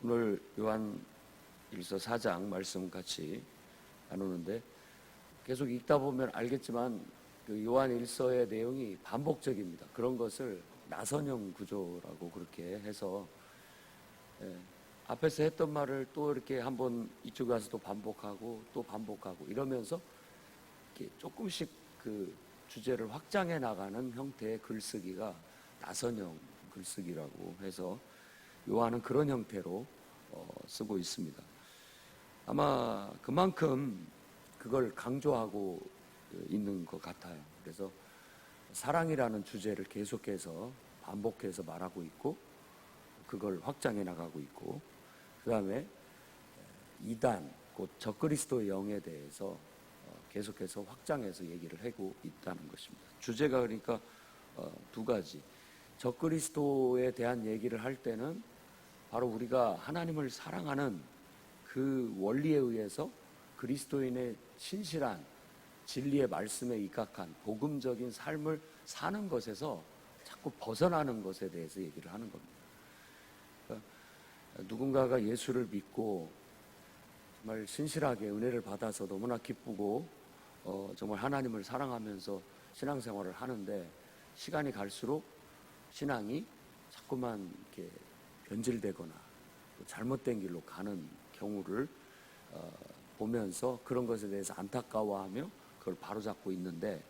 오늘 요한일서 4장 말씀 같이 나누는데 계속 읽다 보면 알겠지만 그 요한일서의 내용이 반복적입니다. 그런 것을 나선형 구조라고 그렇게 해서 앞에서 했던 말을 또 이렇게 한번 이쪽에 와서 또 반복하고 또 반복하고 이러면서 이렇게 조금씩 그 주제를 확장해 나가는 형태의 글쓰기가 나선형 글쓰기라고 해서 요한은 그런 형태로 쓰고 있습니다. 아마 그만큼 그걸 강조하고 있는 것 같아요. 그래서 사랑이라는 주제를 계속해서 반복해서 말하고 있고 그걸 확장해 나가고 있고 그 다음에 이단, 곧 적그리스도의 영에 대해서 계속해서 확장해서 얘기를 하고 있다는 것입니다. 주제가 그러니까 두 가지. 적그리스도에 대한 얘기를 할 때는 바로 우리가 하나님을 사랑하는 그 원리에 의해서 그리스도인의 신실한 진리의 말씀에 입각한 복음적인 삶을 사는 것에서 자꾸 벗어나는 것에 대해서 얘기를 하는 겁니다. 그러니까 누군가가 예수를 믿고 정말 신실하게 은혜를 받아서 너무나 기쁘고 정말 하나님을 사랑하면서 신앙생활을 하는데 시간이 갈수록 신앙이 자꾸만 이렇게 변질되거나 잘못된 길로 가는 경우를 보면서 그런 것에 대해서 안타까워하며 그걸 바로잡고 있는데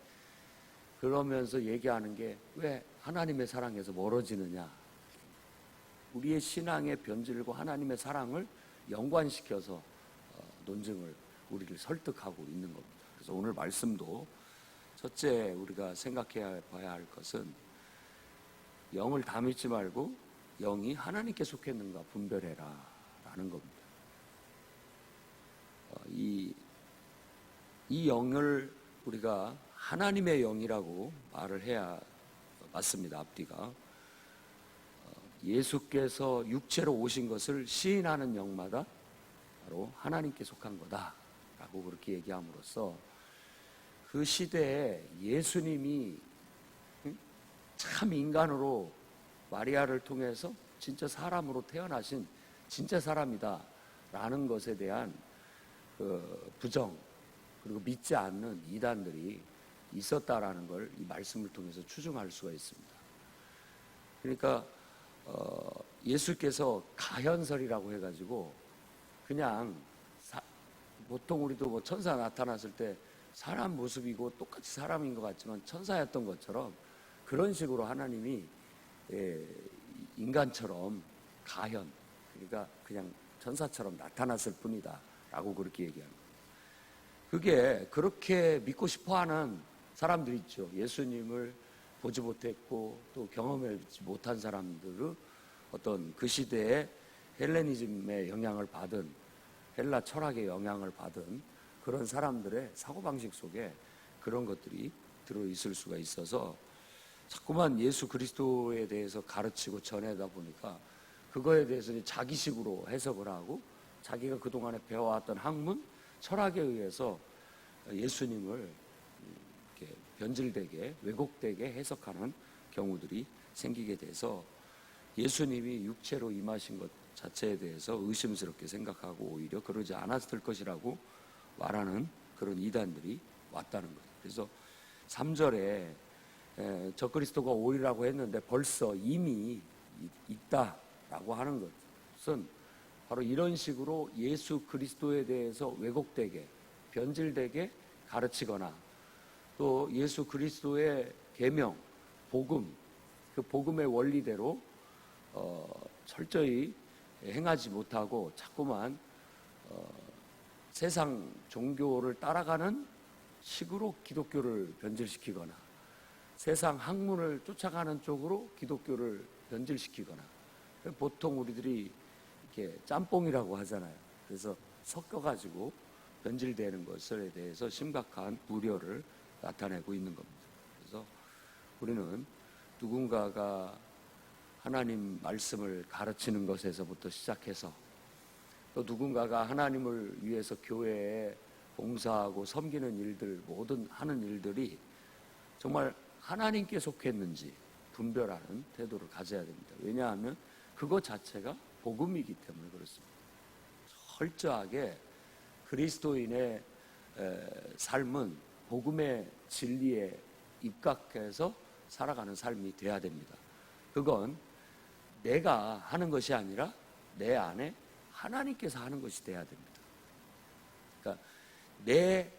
그러면서 얘기하는 게 왜 하나님의 사랑에서 멀어지느냐. 우리의 신앙의 변질과 하나님의 사랑을 연관시켜서 논증을 우리를 설득하고 있는 겁니다. 그래서 오늘 말씀도 첫째 우리가 생각해야 봐야 할 것은 영을 다 믿지 말고 영이 하나님께 속했는가 분별해라 라는 겁니다. 이 영을 우리가 하나님의 영이라고 말을 해야 맞습니다. 앞뒤가 예수께서 육체로 오신 것을 시인하는 영마다 바로 하나님께 속한 거다 라고 그렇게 얘기함으로써 그 시대에 예수님이 참 인간으로 마리아를 통해서 진짜 사람으로 태어나신 진짜 사람이다 라는 것에 대한 그 부정 그리고 믿지 않는 이단들이 있었다라는 걸 이 말씀을 통해서 추정할 수가 있습니다. 그러니까 예수께서 가현설이라고 해가지고 그냥 보통 우리도 뭐 천사 나타났을 때 사람 모습이고 똑같이 사람인 것 같지만 천사였던 것처럼 그런 식으로 하나님이 인간처럼 가현 그러니까 그냥 천사처럼 나타났을 뿐이다 라고 그렇게 얘기합니다. 그게 그렇게 믿고 싶어하는 사람들이 있죠. 예수님을 보지 못했고 또 경험하지 못한 사람들은 어떤 그 시대에 헬레니즘의 영향을 받은 헬라 철학의 영향을 받은 그런 사람들의 사고방식 속에 그런 것들이 들어있을 수가 있어서 자꾸만 예수 그리스도에 대해서 가르치고 전하다 보니까 그거에 대해서 자기식으로 해석을 하고 자기가 그동안에 배워왔던 학문, 철학에 의해서 예수님을 이렇게 변질되게 왜곡되게 해석하는 경우들이 생기게 돼서 예수님이 육체로 임하신 것 자체에 대해서 의심스럽게 생각하고 오히려 그러지 않았을 것이라고 말하는 그런 이단들이 왔다는 거예요. 그래서 3절에 적그리스도가 오리라고 했는데 벌써 이미 있다라고 하는 것은 바로 이런 식으로 예수 그리스도에 대해서 왜곡되게 변질되게 가르치거나 또 예수 그리스도의 계명, 복음, 그 복음의 원리대로 철저히 행하지 못하고 자꾸만 세상 종교를 따라가는 식으로 기독교를 변질시키거나 세상 학문을 쫓아가는 쪽으로 기독교를 변질시키거나 보통 우리들이 이렇게 짬뽕이라고 하잖아요. 그래서 섞여가지고 변질되는 것에 대해서 심각한 우려를 나타내고 있는 겁니다. 그래서 우리는 누군가가 하나님 말씀을 가르치는 것에서부터 시작해서 또 누군가가 하나님을 위해서 교회에 봉사하고 섬기는 일들 모든 하는 일들이 정말 하나님께 속했는지 분별하는 태도를 가져야 됩니다. 왜냐하면 그것 자체가 복음이기 때문에 그렇습니다. 철저하게 그리스도인의 삶은 복음의 진리에 입각해서 살아가는 삶이 돼야 됩니다. 그건 내가 하는 것이 아니라 내 안에 하나님께서 하는 것이 돼야 됩니다. 그러니까 내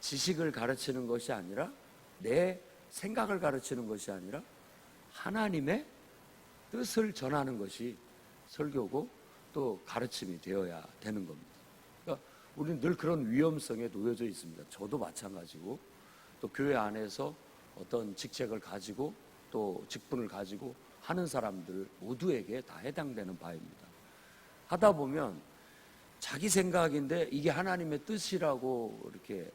지식을 가르치는 것이 아니라 내 생각을 가르치는 것이 아니라 하나님의 뜻을 전하는 것이 설교고 또 가르침이 되어야 되는 겁니다. 그러니까 우리는 늘 그런 위험성에 놓여져 있습니다. 저도 마찬가지고 또 교회 안에서 어떤 직책을 가지고 또 직분을 가지고 하는 사람들 모두에게 다 해당되는 바입니다. 하다 보면 자기 생각인데 이게 하나님의 뜻이라고 이렇게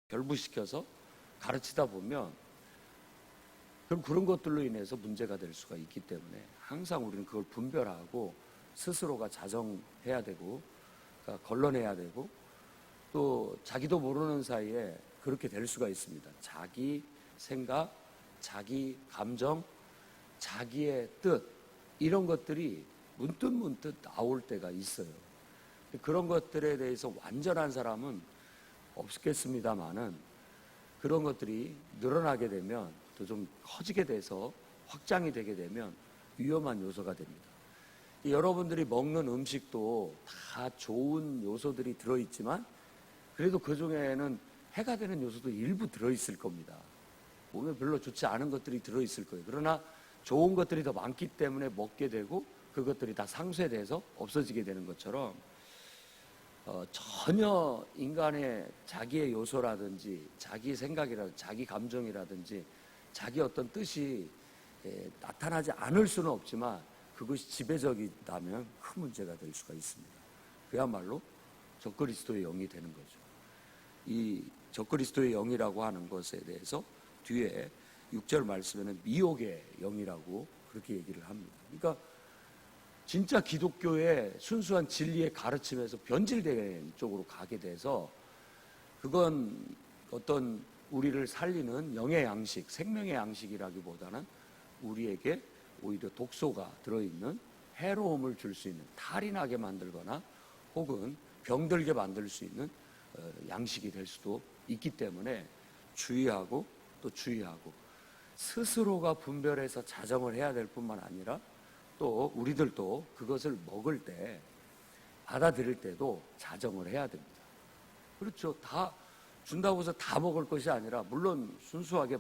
결부시켜서 가르치다 보면 그럼 그런 것들로 인해서 문제가 될 수가 있기 때문에 항상 우리는 그걸 분별하고 스스로가 자정해야 되고 그러니까 걸러내야 되고 또 자기도 모르는 사이에 그렇게 될 수가 있습니다. 자기 생각, 자기 감정, 자기의 뜻 이런 것들이 문득문득 나올 때가 있어요. 그런 것들에 대해서 완전한 사람은 없겠습니다만은 그런 것들이 늘어나게 되면 또 좀 커지게 돼서 확장이 되게 되면 위험한 요소가 됩니다. 여러분들이 먹는 음식도 다 좋은 요소들이 들어있지만 그래도 그 중에는 해가 되는 요소도 일부 들어있을 겁니다. 몸에 별로 좋지 않은 것들이 들어있을 거예요. 그러나 좋은 것들이 더 많기 때문에 먹게 되고 그것들이 다 상쇄돼서 없어지게 되는 것처럼 전혀 인간의 자기의 요소라든지 자기 생각이라든지 자기 감정이라든지 자기 어떤 뜻이 나타나지 않을 수는 없지만 그것이 지배적이라면 큰 문제가 될 수가 있습니다. 그야말로 적그리스도의 영이 되는 거죠. 이 적그리스도의 영이라고 하는 것에 대해서 뒤에 6절 말씀에는 미혹의 영이라고 그렇게 얘기를 합니다. 그러니까 진짜 기독교의 순수한 진리의 가르침에서 변질된 쪽으로 가게 돼서 그건 어떤 우리를 살리는 영의 양식, 생명의 양식이라기보다는 우리에게 오히려 독소가 들어있는 해로움을 줄 수 있는 탈이 나게 만들거나 혹은 병들게 만들 수 있는 양식이 될 수도 있기 때문에 주의하고 또 주의하고 스스로가 분별해서 자정을 해야 될 뿐만 아니라 또 우리들도 그것을 먹을 때 받아들일 때도 자정을 해야 됩니다. 그렇죠. 다 준다고 해서 다 먹을 것이 아니라 물론 순수하게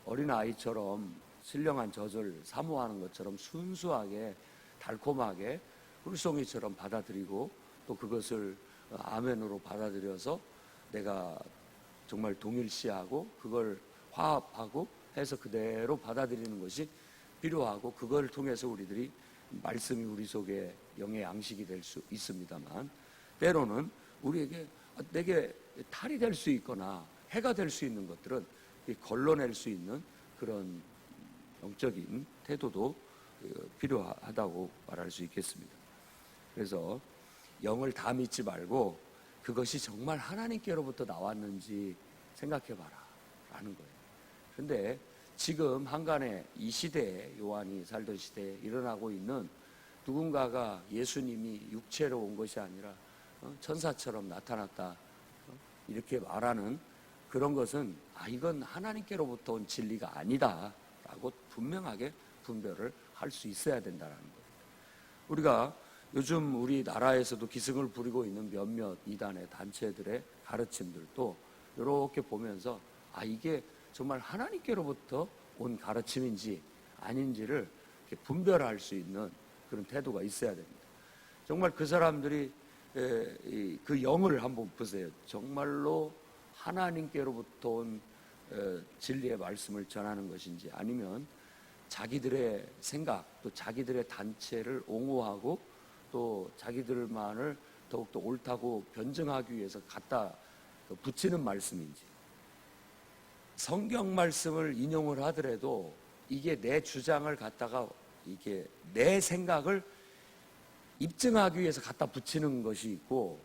어린아이처럼 신령한 젖을 사모하는 것처럼 순수하게 달콤하게 꿀송이처럼 받아들이고 또 그것을 아멘으로 받아들여서 내가 정말 동일시하고 그걸 화합하고 해서 그대로 받아들이는 것이 필요하고 그걸 통해서 우리들이 말씀이 우리 속에 영의 양식이 될 수 있습니다만 때로는 우리에게 내게 탈이 될 수 있거나 해가 될 수 있는 것들은 걸러낼 수 있는 그런 영적인 태도도 필요하다고 말할 수 있겠습니다. 그래서 영을 다 믿지 말고 그것이 정말 하나님께로부터 나왔는지 생각해봐라 라는 거예요. 그런데 지금 한간에 이 시대에 요한이 살던 시대에 일어나고 있는 누군가가 예수님이 육체로 온 것이 아니라 천사처럼 나타났다 이렇게 말하는 그런 것은 이건 하나님께로부터 온 진리가 아니다 라고 분명하게 분별을 할 수 있어야 된다는 거예요. 우리가 요즘 우리나라에서도 기승을 부리고 있는 몇몇 이단의 단체들의 가르침들도 이렇게 보면서 이게 정말 하나님께로부터 온 가르침인지 아닌지를 이렇게 분별할 수 있는 그런 태도가 있어야 됩니다. 정말 그 사람들이 그 영을 한번 보세요. 정말로 하나님께로부터 온 진리의 말씀을 전하는 것인지 아니면 자기들의 생각 또 자기들의 단체를 옹호하고 또 자기들만을 더욱더 옳다고 변증하기 위해서 갖다 붙이는 말씀인지 성경 말씀을 인용을 하더라도 이게 내 주장을 갖다가 이게 내 생각을 입증하기 위해서 갖다 붙이는 것이 있고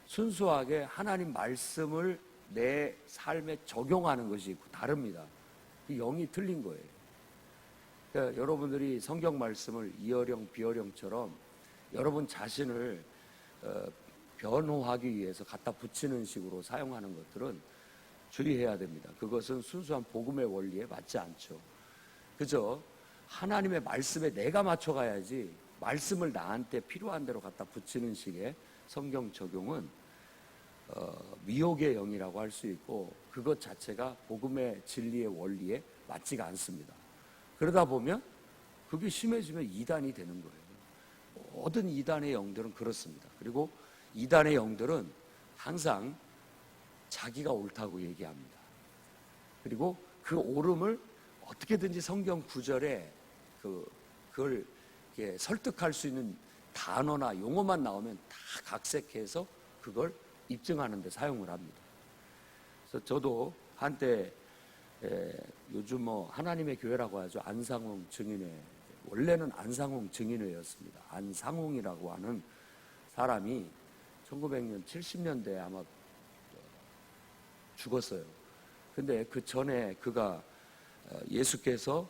순수하게 하나님 말씀을 내 삶에 적용하는 것이 있고 다릅니다. 이 영이 틀린 거예요. 그러니까 여러분들이 성경 말씀을 이어령 비어령처럼 여러분 자신을 변호하기 위해서 갖다 붙이는 식으로 사용하는 것들은 주의해야 됩니다. 그것은 순수한 복음의 원리에 맞지 않죠. 그저 하나님의 말씀에 내가 맞춰가야지 말씀을 나한테 필요한 대로 갖다 붙이는 식의 성경 적용은 미혹의 영이라고 할 수 있고, 그것 자체가 복음의 진리의 원리에 맞지가 않습니다. 그러다 보면 그게 심해지면 이단이 되는 거예요. 모든 이단의 영들은 그렇습니다. 그리고 이단의 영들은 항상 자기가 옳다고 얘기합니다. 그리고 그 옳음을 어떻게든지 성경 구절에 그걸 설득할 수 있는 단어나 용어만 나오면 다 각색해서 그걸 입증하는 데 사용을 합니다. 그래서 저도 한때 요즘 하나님의 교회라고 하죠. 안상홍 증인회, 원래는 안상홍 증인회였습니다. 안상홍이라고 하는 사람이 1900년 70년대에 아마 죽었어요. 근데 그 전에 그가 예수께서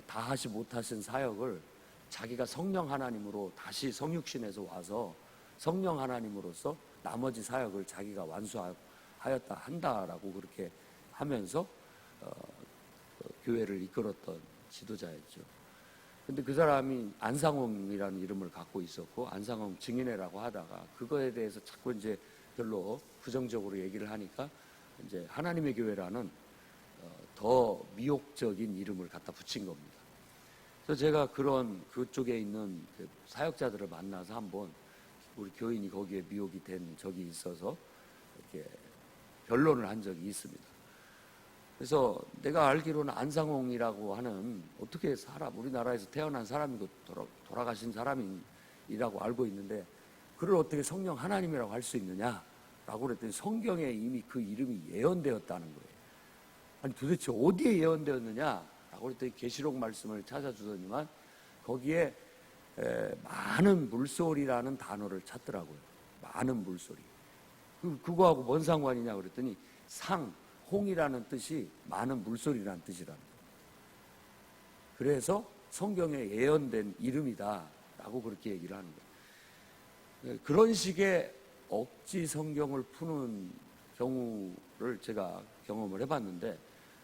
다 하시 못하신 사역을 자기가 성령 하나님으로 다시 성육신에서 와서 성령 하나님으로서 나머지 사역을 자기가 완수하였다 한다라고 그렇게 하면서 교회를 이끌었던 지도자였죠. 근데 그 사람이 안상홍이라는 이름을 갖고 있었고, 안상홍 증인회라고 하다가 그거에 대해서 자꾸 이제 별로 부정적으로 얘기를 하니까 이제 하나님의 교회라는 더 미혹적인 이름을 갖다 붙인 겁니다. 그래서 제가 그쪽에 있는 그 사역자들을 만나서 한번 우리 교인이 거기에 미혹이 된 적이 있어서 이렇게 변론을 한 적이 있습니다. 그래서 내가 알기로는 안상홍이라고 하는 어떻게 우리나라에서 태어난 사람이고 돌아가신 사람이라고 알고 있는데, 그를 어떻게 성령 하나님이라고 할 수 있느냐라고 그랬더니 성경에 이미 그 이름이 예언되었다는 거예요. 아니 도대체 어디에 예언되었느냐라고 그랬더니 계시록 말씀을 찾아주더니만 거기에 많은 물소리라는 단어를 찾더라고요. 많은 물소리. 그거하고 뭔 상관이냐 그랬더니 홍이라는 뜻이 많은 물소리라는 뜻이라는 거예요. 그래서 성경에 예언된 이름이다라고 그렇게 얘기를 하는 거예요. 그런 식의 억지 성경을 푸는 경우를 제가 경험을 해봤는데,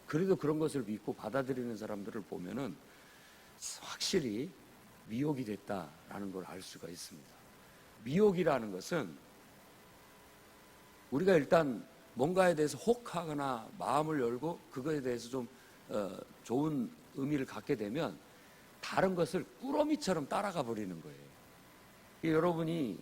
그래도 그런 것을 믿고 받아들이는 사람들을 보면은 확실히 미혹이 됐다라는 걸 알 수가 있습니다. 미혹이라는 것은 우리가 일단 뭔가에 대해서 혹하거나 마음을 열고 그거에 대해서 좀 좋은 의미를 갖게 되면 다른 것을 꾸러미처럼 따라가 버리는 거예요. 여러분이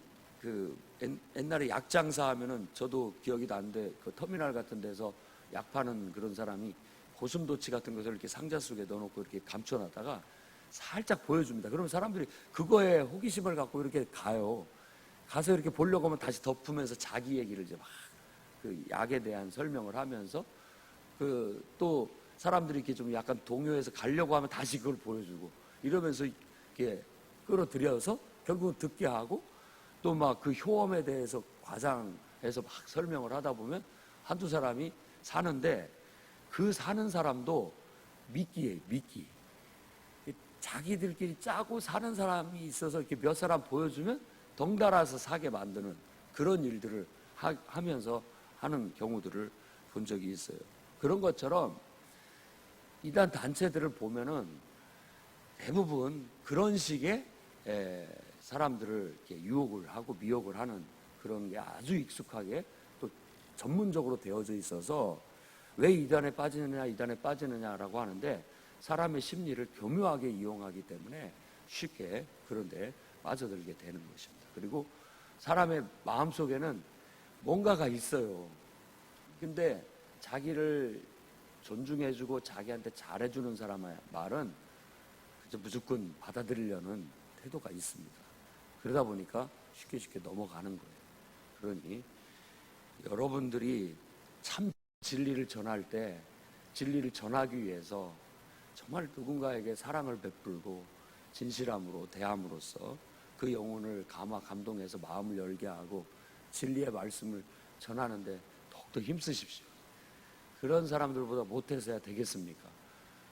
옛날에 약 장사하면은, 저도 기억이 나는데 그 터미널 같은 데서 약 파는 그런 사람이 고슴도치 같은 것을 이렇게 상자 속에 넣어놓고 이렇게 감춰놨다가 살짝 보여줍니다. 그러면 사람들이 그거에 호기심을 갖고 이렇게 가서 이렇게 보려고 하면 다시 덮으면서 자기 얘기를 이제 막 그 약에 대한 설명을 하면서 또 사람들이 이렇게 좀 약간 동요해서 가려고 하면 다시 그걸 보여주고 이러면서 이렇게 끌어들여서 결국은 듣게 하고, 또 막 그 효험에 대해서 과장해서 막 설명을 하다 보면 한두 사람이 사는데, 그 사는 사람도 미끼예요, 미끼. 자기들끼리 짜고 사는 사람이 있어서 이렇게 몇 사람 보여주면 덩달아서 사게 만드는 그런 일들을 하면서 하는 경우들을 본 적이 있어요. 그런 것처럼 이단 단체들을 보면은 대부분 그런 식의 사람들을 이렇게 유혹을 하고 미혹을 하는 그런 게 아주 익숙하게 또 전문적으로 되어져 있어서, 왜 이단에 빠지느냐라고 하는데, 사람의 심리를 교묘하게 이용하기 때문에 쉽게 그런데 빠져들게 되는 것입니다. 그리고 사람의 마음속에는 뭔가가 있어요. 근데 자기를 존중해주고 자기한테 잘해주는 사람의 말은 그저 무조건 받아들이려는 태도가 있습니다. 그러다 보니까 쉽게 넘어가는 거예요. 그러니 여러분들이 참 진리를 전할 때, 진리를 전하기 위해서 정말 누군가에게 사랑을 베풀고 진실함으로 대함으로써 그 영혼을 감동해서 마음을 열게 하고 진리의 말씀을 전하는데 더욱더 힘쓰십시오. 그런 사람들보다 못해서야 되겠습니까?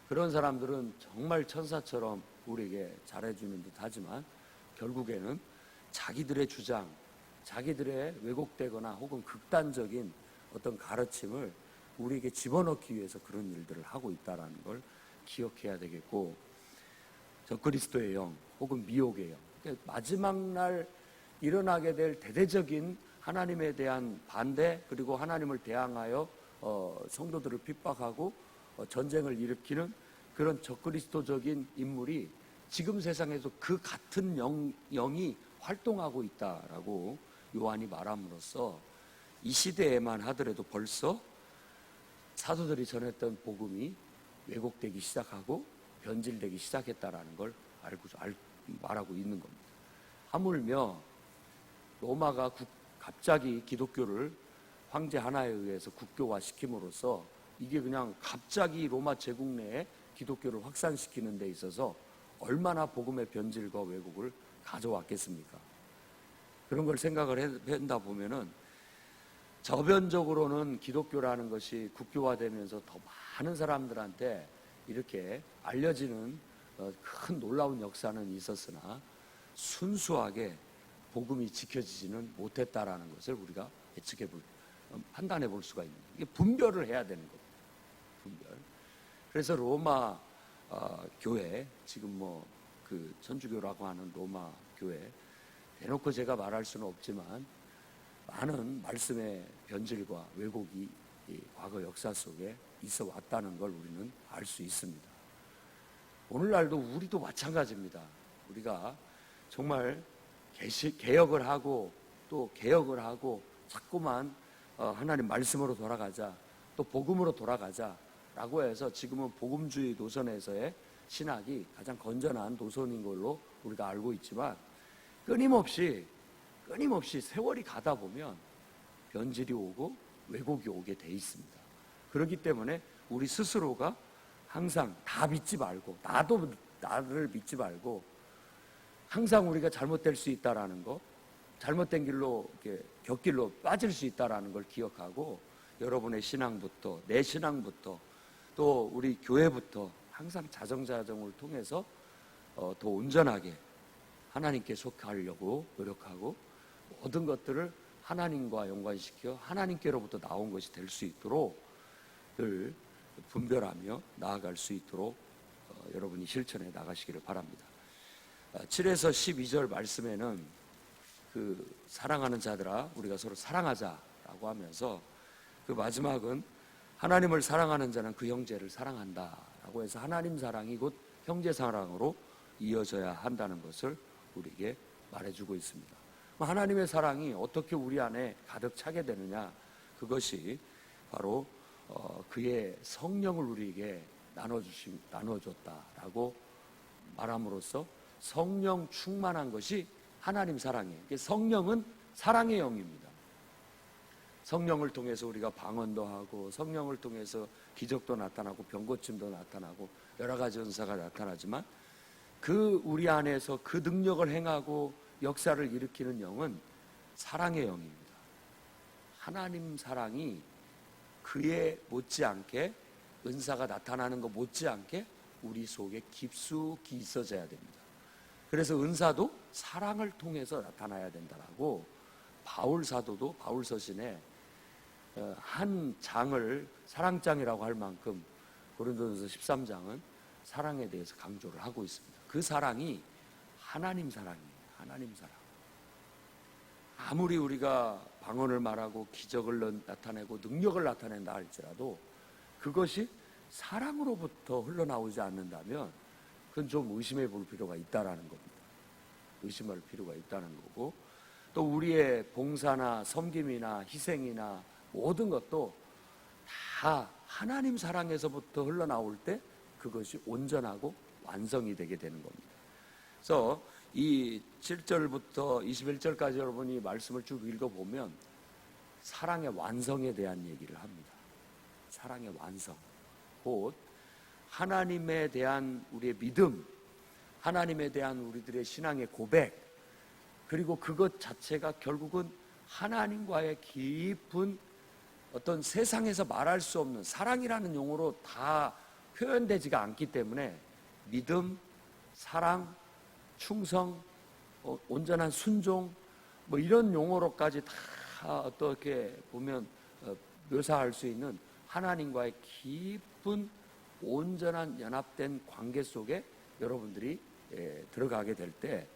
그런 사람들은 정말 천사처럼 우리에게 잘해주는 듯 하지만 결국에는 자기들의 주장, 자기들의 왜곡되거나 혹은 극단적인 어떤 가르침을 우리에게 집어넣기 위해서 그런 일들을 하고 있다는 걸 기억해야 되겠고, 적그리스도의 영 혹은 미혹의 영, 그러니까 마지막 날 일어나게 될 대대적인 하나님에 대한 반대, 그리고 하나님을 대항하여 성도들을 핍박하고 전쟁을 일으키는 그런 적그리스도적인 인물이 지금 세상에서 그 같은 영이 활동하고 있다라고 요한이 말함으로써 이 시대에만 하더라도 벌써 사도들이 전했던 복음이 왜곡되기 시작하고 변질되기 시작했다라는 걸 말하고 있는 겁니다. 하물며 로마가 갑자기 기독교를 황제 하나에 의해서 국교화시킴으로써 이게 그냥 갑자기 로마 제국 내에 기독교를 확산시키는 데 있어서 얼마나 복음의 변질과 왜곡을 가져왔겠습니까? 그런 걸 생각을 한다 보면은 저변적으로는 기독교라는 것이 국교화되면서 더 많은 사람들한테 이렇게 알려지는 큰 놀라운 역사는 있었으나 순수하게 복음이 지켜지지는 못했다라는 것을 우리가 판단해 볼 수가 있는 거예요. 이게 분별을 해야 되는 겁니다. 분별. 그래서 로마 교회, 지금 그 천주교라고 하는 로마 교회, 대놓고 제가 말할 수는 없지만 많은 말씀의 변질과 왜곡이 과거 역사 속에 있어 왔다는 걸 우리는 알 수 있습니다. 오늘날도 우리도 마찬가지입니다. 우리가 정말 개혁을 하고 또 개혁을 하고 자꾸만 하나님 말씀으로 돌아가자, 또 복음으로 돌아가자라고 해서 지금은 복음주의 노선에서의 신학이 가장 건전한 노선인 걸로 우리가 알고 있지만 끊임없이 세월이 가다 보면 변질이 오고 왜곡이 오게 돼 있습니다. 그렇기 때문에 우리 스스로가 항상 다 믿지 말고, 나를 믿지 말고, 항상 우리가 잘못될 수 있다라는 거, 잘못된 길로 이렇게 곁길로 빠질 수 있다라는 걸 기억하고, 여러분의 신앙부터, 내 신앙부터, 또 우리 교회부터 항상 자정을 통해서 더 온전하게 하나님께 속하려고 노력하고, 모든 것들을 하나님과 연관시켜 하나님께로부터 나온 것이 될 수 있도록 늘 분별하며 나아갈 수 있도록 여러분이 실천해 나가시기를 바랍니다. 7에서 12절 말씀에는 그 사랑하는 자들아 우리가 서로 사랑하자라고 하면서 그 마지막은 하나님을 사랑하는 자는 그 형제를 사랑한다라고 해서 하나님 사랑이 곧 형제 사랑으로 이어져야 한다는 것을 우리에게 말해주고 있습니다. 하나님의 사랑이 어떻게 우리 안에 가득 차게 되느냐, 그것이 바로 그의 성령을 우리에게 나눠줬다라고 말함으로써 성령 충만한 것이 하나님 사랑이에요. 성령은 사랑의 영입니다. 성령을 통해서 우리가 방언도 하고, 성령을 통해서 기적도 나타나고, 병고침도 나타나고, 여러 가지 은사가 나타나지만 그 우리 안에서 그 능력을 행하고 역사를 일으키는 영은 사랑의 영입니다. 하나님 사랑이 그에 못지않게, 은사가 나타나는 것 못지않게 우리 속에 깊숙이 있어져야 됩니다. 그래서 은사도 사랑을 통해서 나타나야 된다라고 바울 사도도 바울 서신에 한 장을 사랑장이라고 할 만큼 고린도전서 13장은 사랑에 대해서 강조를 하고 있습니다. 그 사랑이 하나님 사랑이에요. 하나님 사랑. 아무리 우리가 방언을 말하고 기적을 나타내고 능력을 나타낸다 할지라도 그것이 사랑으로부터 흘러나오지 않는다면 그건 좀 의심해 볼 필요가 있다라는 겁니다. 의심할 필요가 있다는 거고, 또 우리의 봉사나 섬김이나 희생이나 모든 것도 다 하나님 사랑에서부터 흘러나올 때 그것이 온전하고 완성이 되게 되는 겁니다. 그래서 이 7절부터 21절까지 여러분이 말씀을 쭉 읽어보면 사랑의 완성에 대한 얘기를 합니다. 사랑의 완성, 곧 하나님에 대한 우리의 믿음, 하나님에 대한 우리들의 신앙의 고백, 그리고 그것 자체가 결국은 하나님과의 깊은 어떤 세상에서 말할 수 없는 사랑이라는 용어로 다 표현되지가 않기 때문에 믿음, 사랑, 충성, 온전한 순종, 뭐 이런 용어로까지 다 어떻게 보면 묘사할 수 있는 하나님과의 깊은 온전한 연합된 관계 속에 여러분들이 들어가게 될 때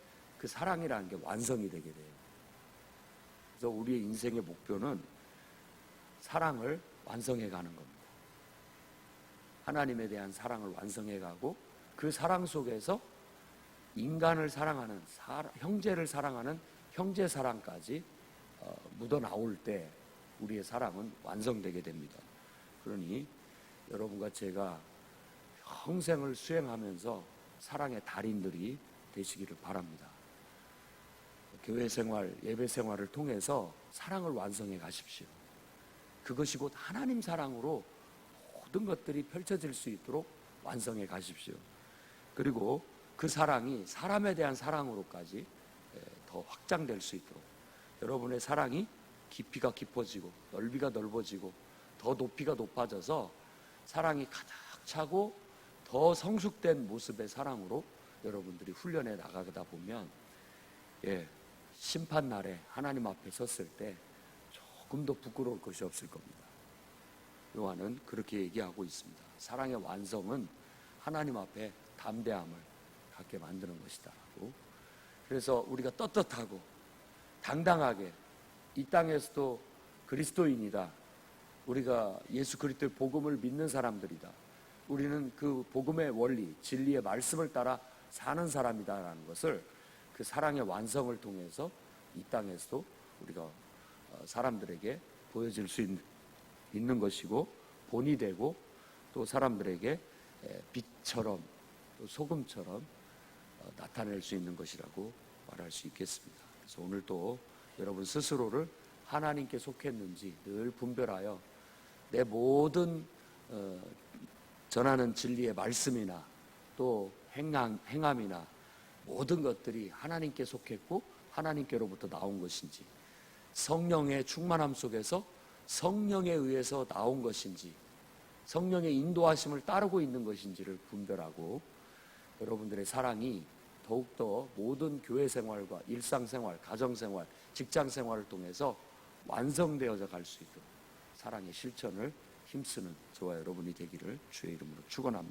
그 사랑이라는 게 완성이 되게 돼요. 그래서 우리의 인생의 목표는 사랑을 완성해 가는 겁니다. 하나님에 대한 사랑을 완성해 가고 그 사랑 속에서 인간을 사랑하는, 형제를 사랑하는 형제 사랑까지 묻어 나올 때 우리의 사랑은 완성되게 됩니다. 그러니 여러분과 제가 평생을 수행하면서 사랑의 달인들이 되시기를 바랍니다. 교회 생활, 예배 생활을 통해서 사랑을 완성해 가십시오. 그것이 곧 하나님 사랑으로 모든 것들이 펼쳐질 수 있도록 완성해 가십시오. 그리고 그 사랑이 사람에 대한 사랑으로까지 더 확장될 수 있도록 여러분의 사랑이 깊이가 깊어지고 넓이가 넓어지고 더 높이가 높아져서 사랑이 가득 차고 더 성숙된 모습의 사랑으로 여러분들이 훈련해 나가다 보면 심판날에 하나님 앞에 섰을 때 조금 더 부끄러울 것이 없을 겁니다. 요한은 그렇게 얘기하고 있습니다. 사랑의 완성은 하나님 앞에 담대함을 갖게 만드는 것이다. 그래서 우리가 떳떳하고 당당하게 이 땅에서도 그리스도인이다. 우리가 예수 그리스도의 복음을 믿는 사람들이다. 우리는 그 복음의 원리, 진리의 말씀을 따라 사는 사람이다라는 것을 그 사랑의 완성을 통해서 이 땅에서도 우리가 사람들에게 보여줄 수 있는 것이고 본이 되고 또 사람들에게 빛처럼 또 소금처럼 나타낼 수 있는 것이라고 말할 수 있겠습니다. 그래서 오늘 또 여러분 스스로를 하나님께 속했는지 늘 분별하여 내 모든 전하는 진리의 말씀이나 또 행함이나 모든 것들이 하나님께 속했고 하나님께로부터 나온 것인지 성령의 충만함 속에서 성령에 의해서 나온 것인지 성령의 인도하심을 따르고 있는 것인지를 분별하고 여러분들의 사랑이 더욱더 모든 교회 생활과 일상생활, 가정생활, 직장생활을 통해서 완성되어져 갈 수 있도록 사랑의 실천을 힘쓰는 저와 여러분이 되기를 주의 이름으로 축원합니다.